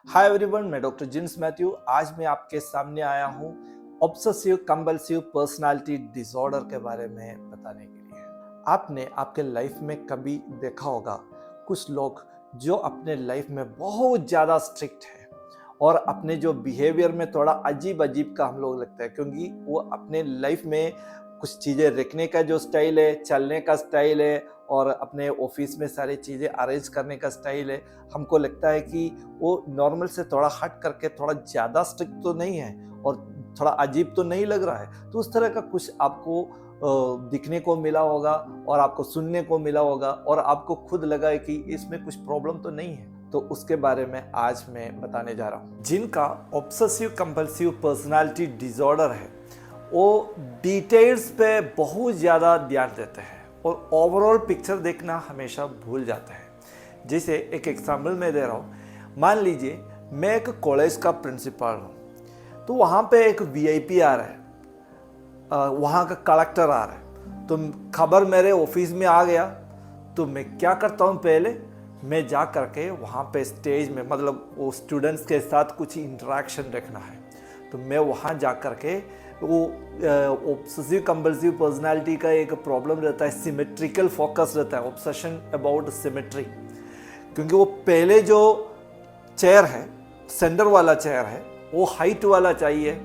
Hi everyone, मैं doctor jeans Matthew. आज मैं आपके सामने आया हूँ ऑब्सेसिव कंपल्सिव पर्सनालिटी डिसऑर्डर के बारे में बताने के लिए। आपने आपके लाइफ में कभी देखा होगा कुछ लोग जो अपने लाइफ में बहुत ज़्यादा स्ट्रिक्ट है और अपने जो बिहेवियर में थोड़ा अजीब अजीब का हम लोग लगता है, क्योंकि वो अपने लाइफ में कुछ चीज़ें रखने का जो स्टाइल है, चलने का स्टाइल है और अपने ऑफिस में सारी चीज़ें अरेंज करने का स्टाइल है, हमको लगता है कि वो नॉर्मल से थोड़ा हट करके थोड़ा ज़्यादा स्ट्रिक्ट तो नहीं है और थोड़ा अजीब तो नहीं लग रहा है। तो उस तरह का कुछ आपको दिखने को मिला होगा और आपको सुनने को मिला होगा और आपको खुद लगा है कि इसमें कुछ प्रॉब्लम तो नहीं है। तो उसके बारे में आज मैं बताने जा रहा हूँ। जिनका ऑब्सेसिव कंपल्सिव पर्सनालिटी डिसऑर्डर है वो डिटेल्स पे बहुत ज़्यादा ध्यान देते हैं और ओवरऑल पिक्चर देखना हमेशा भूल जाते हैं। जैसे एक एग्जाम्पल मैं दे रहा हूँ, मान लीजिए मैं एक कॉलेज का प्रिंसिपल हूँ, तो वहाँ पे एक वीआईपी आ रहा है, वहाँ का कलेक्टर आ रहा है, तो खबर मेरे ऑफिस में आ गया तो मैं क्या करता हूँ, पहले मैं जा करके वहाँ पे स्टेज में, मतलब वो स्टूडेंट्स के साथ कुछ इंटरेक्शन रखना है, तो मैं वहाँ जा करके वो ऑब्सेसिव कंपल्सिव पर्सनालिटी का एक प्रॉब्लम रहता है, सिमेट्रिकल फोकस रहता है, ऑब्सेशन अबाउट सिमेट्री। क्योंकि वो पहले जो चेयर है, सेंटर वाला चेयर है, वो हाइट वाला चाहिए,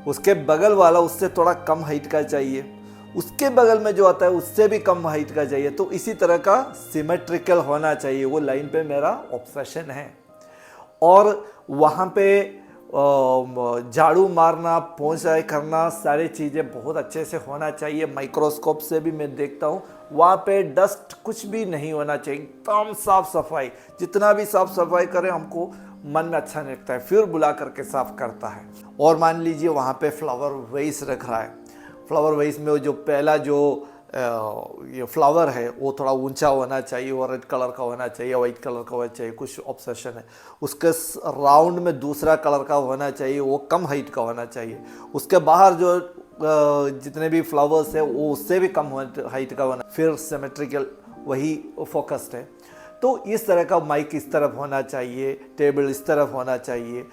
उसके बगल वाला उससे थोड़ा कम हाइट का चाहिए, उसके बगल में जो आता है उससे भी कम हाइट का चाहिए। तो इसी तरह का सिमेट्रिकल होना चाहिए, वो लाइन पे मेरा ऑब्सेशन है। और वहाँ पे झाड़ू मारना, पोंछाई करना, सारी चीज़ें बहुत अच्छे से होना चाहिए। माइक्रोस्कोप से भी मैं देखता हूँ वहाँ पे डस्ट कुछ भी नहीं होना चाहिए, एकदम साफ सफाई। जितना भी साफ सफाई करें हमको मन में अच्छा नहीं लगता है, फिर बुला करके साफ करता है। और मान लीजिए वहाँ पे फ्लावर वेस रख रहा है, फ्लावर वेस में जो पहला जो ये फ्लावर है वो थोड़ा ऊंचा होना चाहिए और रेड कलर का होना चाहिए, वाइट कलर का होना चाहिए, कुछ ऑब्सेशन है। उसके राउंड में दूसरा कलर का होना चाहिए, वो कम हाइट का होना चाहिए। उसके बाहर जो जितने भी फ्लावर्स है वो उससे भी कम हाइट का होना, फिर सिमेट्रिकल वही फोकस्ड है। तो इस तरह का माइक इस तरफ होना चाहिए, टेबल इस तरफ होना चाहिए।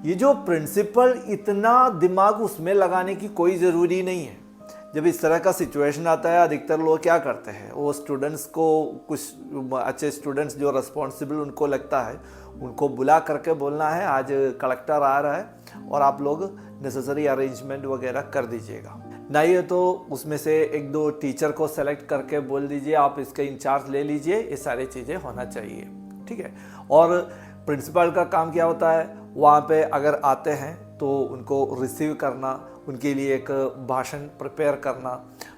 ये जो प्रिंसिपल, इतना दिमाग उसमें लगाने की कोई ज़रूरी नहीं है। जब इस तरह का सिचुएशन आता है, अधिकतर लोग क्या करते हैं, वो स्टूडेंट्स को, कुछ अच्छे स्टूडेंट्स जो रिस्पॉन्सिबल उनको लगता है, उनको बुला करके बोलना है आज कलेक्टर आ रहा है और आप लोग नेसेसरी अरेंजमेंट वगैरह कर दीजिएगा। नहीं है तो उसमें से एक दो टीचर को सेलेक्ट करके बोल दीजिए आप इसका इंचार्ज ले लीजिए, ये सारी चीज़ें होना चाहिए, ठीक है। और प्रिंसिपल का काम क्या होता है, वहाँ पे अगर आते हैं तो उनको रिसीव करना, उनके लिए एक भाषण प्रिपेयर करना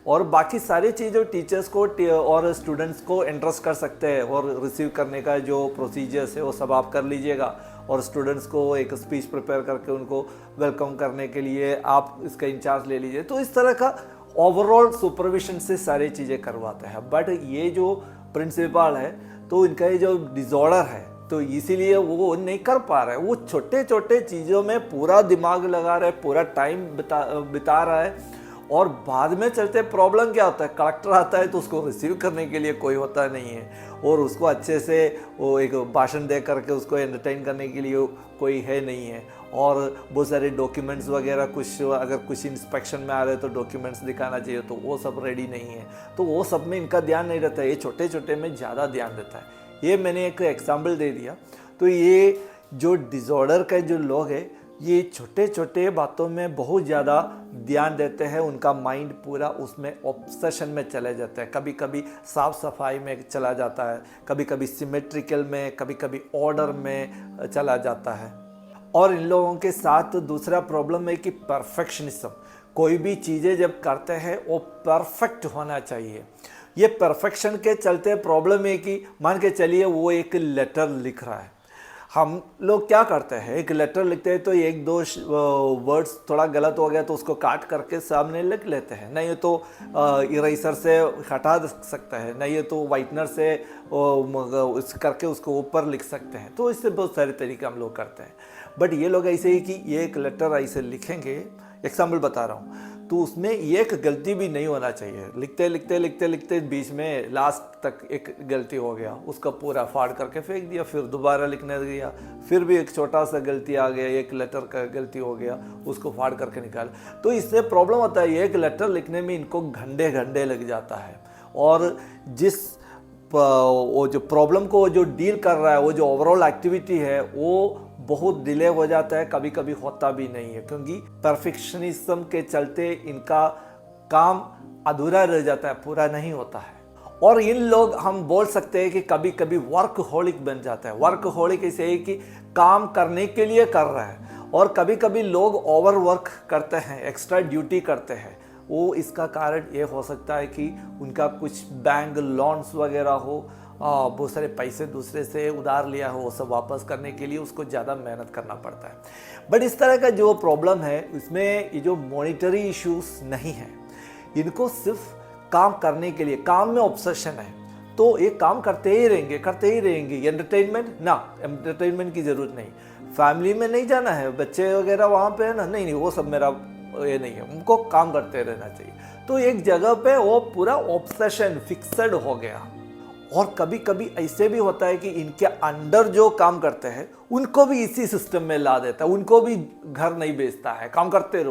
और बाकी सारी चीज़ें टीचर्स को और स्टूडेंट्स को इंटरेस्ट कर सकते हैं। और रिसीव करने का जो प्रोसीजर्स है वो सब आप कर लीजिएगा और स्टूडेंट्स को एक स्पीच प्रिपेयर करके उनको वेलकम करने के लिए आप इसका इंचार्ज ले लीजिए। तो इस तरह का ओवरऑल सुपरविजन से सारी चीज़ें करवाते हैं। बट ये जो प्रिंसिपल है तो इनका ये जो डिसऑर्डर है, तो इसीलिए वो नहीं कर पा रहा है। वो छोटे छोटे चीज़ों में पूरा दिमाग लगा रहा है, पूरा टाइम बिता रहा है और बाद में चलते प्रॉब्लम क्या होता है, कलेक्टर आता है तो उसको रिसीव करने के लिए कोई होता नहीं है और उसको अच्छे से वो एक भाषण दे करके उसको एंटरटेन करने के लिए कोई है नहीं है। और बहुत सारे डॉक्यूमेंट्स वगैरह, कुछ अगर कुछ इंस्पेक्शन में आ रहे तो डॉक्यूमेंट्स दिखाना चाहिए, तो वो सब रेडी नहीं है, तो वो सब में इनका ध्यान नहीं रहता है। ये छोटे छोटे में ज़्यादा ध्यान देता है। ये मैंने एक एग्जाम्पल दे दिया। तो ये जो डिसऑर्डर का जो लोग हैं, ये छोटे छोटे बातों में बहुत ज़्यादा ध्यान देते हैं, उनका माइंड पूरा उसमें ऑब्सेशन में चले जाता है। कभी कभी साफ सफाई में चला जाता है, कभी कभी सिमेट्रिकल में, कभी कभी ऑर्डर में चला जाता है। और इन लोगों के साथ दूसरा प्रॉब्लम है कि परफेक्शनिज्म। कोई भी चीज़ें जब करते हैं वो परफेक्ट होना चाहिए। ये परफेक्शन के चलते प्रॉब्लम है कि मान के चलिए वो एक लेटर लिख रहा है, हम लोग क्या करते हैं, एक लेटर लिखते हैं तो एक दो वर्ड्स थोड़ा गलत हो गया तो उसको काट करके सामने लिख लेते हैं, नहीं तो इरेजर से हटा सकते हैं, नहीं तो वाइटनर से करके उसको ऊपर लिख सकते हैं। तो इससे बहुत सारे तरीके हम लोग करते हैं। बट ये लोग ऐसे ही कि ये एक लेटर ऐसे लिखेंगे, एग्जाम्पल बता रहा हूँ, तो उसमें एक गलती भी नहीं होना चाहिए। लिखते लिखते लिखते लिखते बीच में लास्ट तक एक गलती हो गया, उसका पूरा फाड़ करके फेंक दिया, फिर दोबारा लिखने दिया, फिर भी एक छोटा सा गलती आ गया, एक लेटर का गलती हो गया, उसको फाड़ करके निकाल। तो इससे प्रॉब्लम होता है, एक लेटर लिखने में इनको घंटे घंटे लग जाता है, और जिस वो जो प्रॉब्लम को जो डील कर रहा है, वो जो ओवरऑल एक्टिविटी है, वो बहुत डिले हो जाता है, कभी कभी होता भी नहीं है, क्योंकि परफेक्शनिज्म के चलते इनका काम अधूरा रह जाता है, पूरा नहीं होता है। और इन लोग हम बोल सकते हैं कि कभी कभी वर्कहोलिक बन जाता है। वर्कहोलिक ऐसे है कि काम करने के लिए कर रहा है, और कभी कभी लोग ओवर वर्क करते हैं, एक्स्ट्रा ड्यूटी करते हैं। वो इसका कारण ये हो सकता है कि उनका कुछ बैंक लोन्स वगैरह हो, बहुत सारे पैसे दूसरे से उधार लिया हो, वो सब वापस करने के लिए उसको ज़्यादा मेहनत करना पड़ता है। बट इस तरह का जो प्रॉब्लम है, इसमें ये जो मॉनिटरी इश्यूज नहीं है, इनको सिर्फ काम करने के लिए, काम में ऑब्सेशन है, तो ये काम करते ही रहेंगे। एंटरटेनमेंट ना, एंटरटेनमेंट की ज़रूरत नहीं, फैमिली में नहीं जाना है, बच्चे वगैरह वहाँ पे है ना, नहीं वो सब मेरा ये नहीं है, उनको काम करते रहना चाहिए। तो एक जगह पे वो पूरा ऑब्सेशन फिक्सड हो गया। और कभी कभी ऐसे भी होता है कि इनके अंडर जो काम करते हैं उनको भी इसी सिस्टम में ला देता है, उनको भी घर नहीं भेजता है, काम करते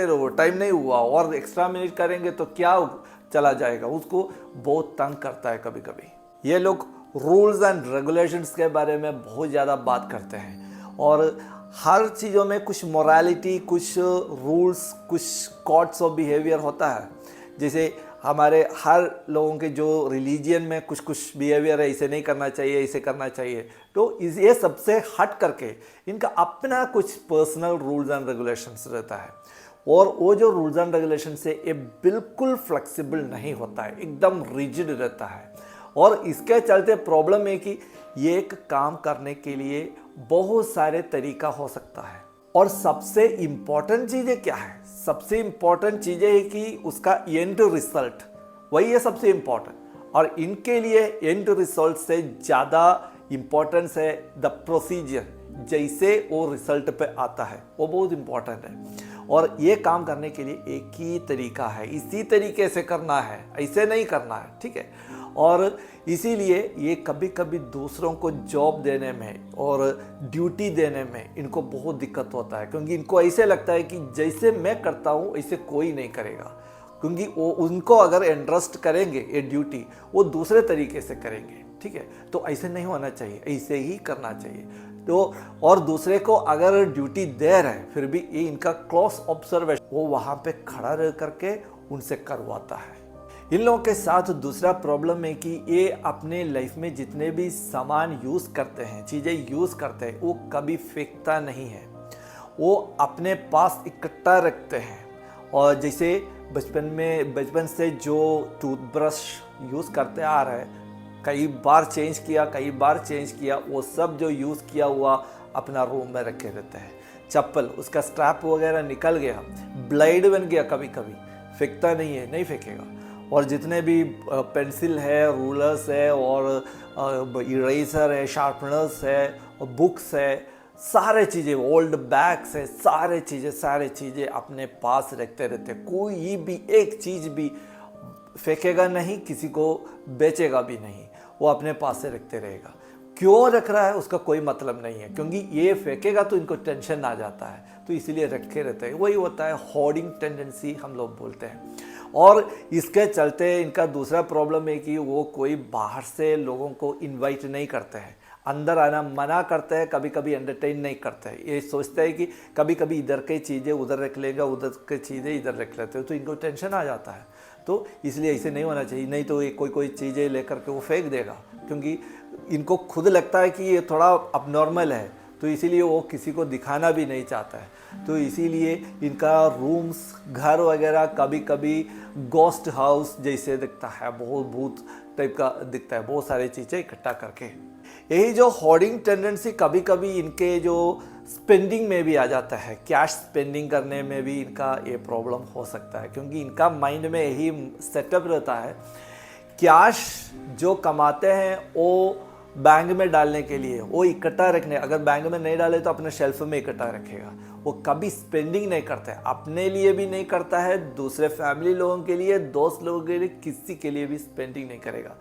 रहो, टाइम नहीं हुआ और एक्स्ट्रा मिनट करेंगे तो क्या चला जाएगा, उसको बहुत तंग करता है। कभी कभी ये लोग रूल्स एंड रेगुलेशंस के बारे में बहुत ज़्यादा बात करते हैं, और हर चीज़ों में कुछ मोरालिटी, कुछ रूल्स, कुछ कोड्स ऑफ बिहेवियर होता है। जैसे हमारे हर लोगों के जो रिलीजियन में कुछ कुछ बिहेवियर है, इसे नहीं करना चाहिए, इसे करना चाहिए, तो ये सबसे हट करके इनका अपना कुछ पर्सनल रूल्स एंड रेगुलेशंस रहता है। और वो जो रूल्स एंड रेगुलेशंस है, ये बिल्कुल फ्लेक्सिबल नहीं होता है, एकदम रिजिड रहता है। और इसके चलते प्रॉब्लम है कि ये एक काम करने के लिए बहुत सारे तरीका हो सकता है। और सबसे इम्पॉर्टेंट चीज़ें क्या है? सबसे इम्पॉर्टेंट चीज़ें है कि उसका एंड रिजल्ट, वही है सबसे इम्पॉर्टेंट। और इनके लिए एंड रिजल्ट से ज़्यादा इम्पॉर्टेंस है द प्रोसीजर, जैसे वो रिजल्ट पे आता है, वो बहुत इम्पॉर्टेंट है। और ये काम करने के लिए एक ही तरीका है, इसी तरीके से करना है, ऐसे नहीं करना है, ठीक है। और इसीलिए ये कभी कभी दूसरों को जॉब देने में और ड्यूटी देने में इनको बहुत दिक्कत होता है, क्योंकि इनको ऐसे लगता है कि जैसे मैं करता हूँ ऐसे कोई नहीं करेगा, क्योंकि वो उनको अगर इंटरेस्ट करेंगे ये ड्यूटी, वो दूसरे तरीके से करेंगे, ठीक है। तो ऐसे नहीं होना चाहिए, ऐसे ही करना चाहिए। तो और दूसरे को अगर ड्यूटी दे रहे हैं, फिर भी ये इनका क्लोज ऑब्जर्वेशन, वो वहाँ पे खड़ा रह करके उनसे करवाता है। इन लोगों के साथ दूसरा प्रॉब्लम है कि ये अपने लाइफ में जितने भी सामान यूज़ करते हैं, चीज़ें यूज़ करते हैं, वो कभी फेंकता नहीं है, वो अपने पास इकट्ठा रखते हैं। और जैसे बचपन से जो टूथब्रश यूज़ करते आ रहे हैं, कई बार चेंज किया, वो सब जो यूज़ किया हुआ अपना रूम में रखे रहते हैं। चप्पल, उसका स्ट्रैप वगैरह निकल गया, ब्लेड बन गया, कभी कभी फेंकता नहीं है, नहीं फेंकेगा। और जितने भी पेंसिल है, रूलर्स है, और इरेजर है, शार्पनर्स है, और बुक्स है, सारे चीज़ें, ओल्ड बैग्स है, सारे चीज़ें अपने पास रखते रहते। कोई भी एक चीज़ भी फेंकेगा नहीं, किसी को बेचेगा भी नहीं, वो अपने पास से रखते रहेगा। क्यों रख रहा है उसका कोई मतलब नहीं है, क्योंकि ये फेंकेगा तो इनको टेंशन आ जाता है, तो इसीलिए रखे रहते हैं। वही होता है होर्डिंग टेंडेंसी, हम लोग बोलते हैं। और इसके चलते इनका दूसरा प्रॉब्लम है कि वो कोई बाहर से लोगों को इनवाइट नहीं करते हैं, अंदर आना मना करते हैं, कभी कभी एंटरटेन नहीं करते हैं। ये सोचते हैं कि कभी कभी इधर की चीज़ें उधर रख लेगा, उधर की चीज़ें इधर रख लेते हैं, तो इनको टेंशन आ जाता है। तो इसलिए ऐसे नहीं होना चाहिए, नहीं तो ये कोई चीज़ें लेकर के वो फेंक देगा, क्योंकि इनको खुद लगता है कि ये थोड़ा अबनॉर्मल है, तो इसीलिए वो किसी को दिखाना भी नहीं चाहता है। तो इसीलिए इनका रूम्स, घर वगैरह कभी कभी गोस्ट हाउस जैसे दिखता है, बहुत भूत टाइप का दिखता है, बहुत सारी चीज़ें इकट्ठा करके। यही जो होर्डिंग टेंडेंसी कभी कभी इनके जो स्पेंडिंग में भी आ जाता है, कैश स्पेंडिंग करने में भी इनका ये प्रॉब्लम हो सकता है, क्योंकि इनका माइंड में यही सेटअप रहता है, कैश जो कमाते हैं वो बैंक में डालने के लिए, वो इकट्ठा रखने, अगर बैंक में नहीं डाले तो अपने शेल्फ में इकट्ठा रखेगा। वो कभी स्पेंडिंग नहीं करता है, अपने लिए भी नहीं करता है, दूसरे फैमिली लोगों के लिए, दोस्त लोगों के लिए, किसी के लिए भी स्पेंडिंग नहीं करेगा।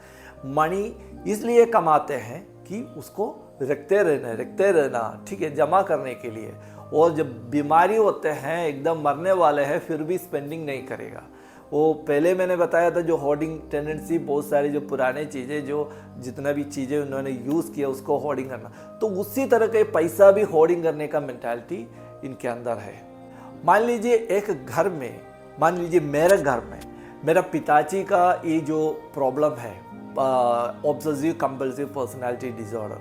मनी इसलिए कमाते हैं कि उसको रखते रहना, ठीक है, जमा करने के लिए। और जब बीमारी होते हैं, एकदम मरने वाले हैं, फिर भी स्पेंडिंग नहीं करेगा। वो पहले मैंने बताया था, जो होर्डिंग टेंडेंसी, बहुत सारी जो पुराने चीज़ें, जो जितना भी चीज़ें उन्होंने यूज़ किया उसको होर्डिंग करना, तो उसी तरह के पैसा भी होर्डिंग करने का मेंटालिटी इनके अंदर है। मान लीजिए एक घर में, मान लीजिए मेरे घर में मेरा पिताजी का ये जो प्रॉब्लम है, ऑब्सेसिव कंपल्सिव पर्सनालिटी डिसऑर्डर,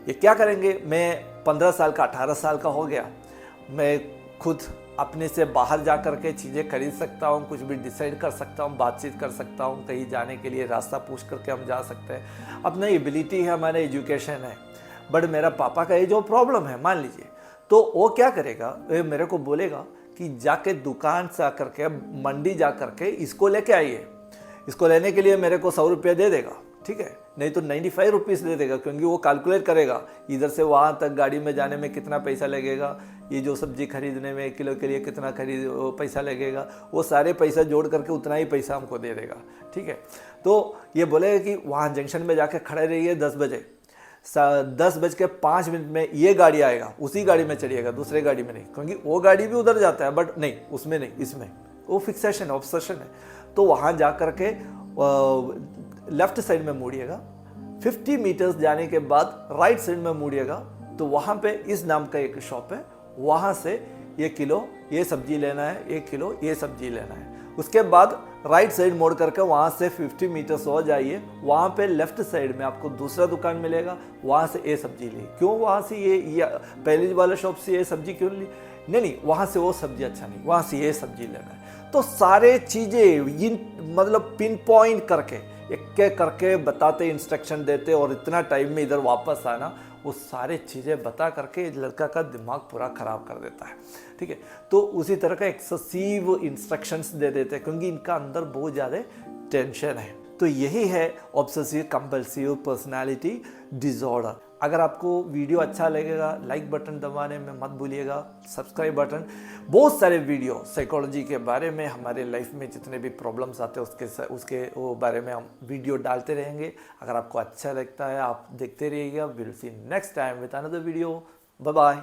ये क्या करेंगे, मैं 15 साल का 18 साल का हो गया, मैं खुद अपने से बाहर जा कर के चीज़ें खरीद सकता हूँ, कुछ भी डिसाइड कर सकता हूँ, बातचीत कर सकता हूँ, कहीं जाने के लिए रास्ता पूछ करके हम जा सकते हैं, अपना एबिलिटी है, हमारा एजुकेशन है। बट मेरा पापा का ये जो प्रॉब्लम है, मान लीजिए, तो वो क्या करेगा, वो मेरे को बोलेगा कि जाके दुकान से आकर के, मंडी जा कर के इसको लेके आइए। इसको लेने के लिए मेरे को 100 रुपया दे देगा, ठीक है, नहीं तो 95 रुपीज़ दे देगा, क्योंकि वो कैलकुलेट करेगा इधर से वहाँ तक गाड़ी में जाने में कितना पैसा लगेगा, ये जो सब्जी खरीदने में 1 किलो के लिए कितना पैसा लगेगा, वो सारे पैसा जोड़ करके उतना ही पैसा हमको दे देगा, ठीक है। तो ये बोलेगा कि वहाँ जंक्शन में जाके खड़े रहिए 10 बजे, 10:05 में ये गाड़ी आएगा, उसी गाड़ी में चढ़िएगा, दूसरे गाड़ी में नहीं, क्योंकि वो गाड़ी भी उधर जाता है, बट नहीं, उसमें नहीं, इसमें। वो फिक्सेशन, ऑब्सेशन है। तो वहाँ जा कर के लेफ्ट साइड में मुड़िएगा, 50 मीटर्स जाने के बाद राइट साइड में मुड़िएगा, तो वहाँ पे इस नाम का एक शॉप है, वहाँ से 1 किलो ये सब्जी लेना है, 1 किलो ये सब्जी लेना है। उसके बाद राइट साइड मोड़ करके वहाँ से 50 मीटर्स हो जाइए, वहाँ पे लेफ्ट साइड में आपको दूसरा दुकान मिलेगा, वहाँ से ये सब्जी ली। क्यों वहाँ से ये पहली वाले शॉप से ये सब्जी क्यों ली? नहीं, वहाँ से वो सब्जी अच्छा नहीं, वहाँ से ये सब्जी लेना है। तो सारे चीज़ें मतलब पिन पॉइंट करके, एक एक करके बताते, इंस्ट्रक्शन देते, और इतना टाइम में इधर वापस आना, वो सारे चीज़ें बता करके लड़का का दिमाग पूरा ख़राब कर देता है, ठीक है। तो उसी तरह का एक्सेसिव इंस्ट्रक्शंस दे देते हैं, क्योंकि इनका अंदर बहुत ज़्यादा टेंशन है। तो यही है ऑब्सेसिव कंपल्सिव पर्सनालिटी डिसऑर्डर। अगर आपको वीडियो अच्छा लगेगा, लाइक बटन दबाने में मत भूलिएगा, सब्सक्राइब बटन। बहुत सारे वीडियो साइकोलॉजी के बारे में, हमारे लाइफ में जितने भी प्रॉब्लम्स आते हैं उसके वो बारे में हम वीडियो डालते रहेंगे। अगर आपको अच्छा लगता है आप देखते रहिएगा। Will see next time with another video. Bye bye.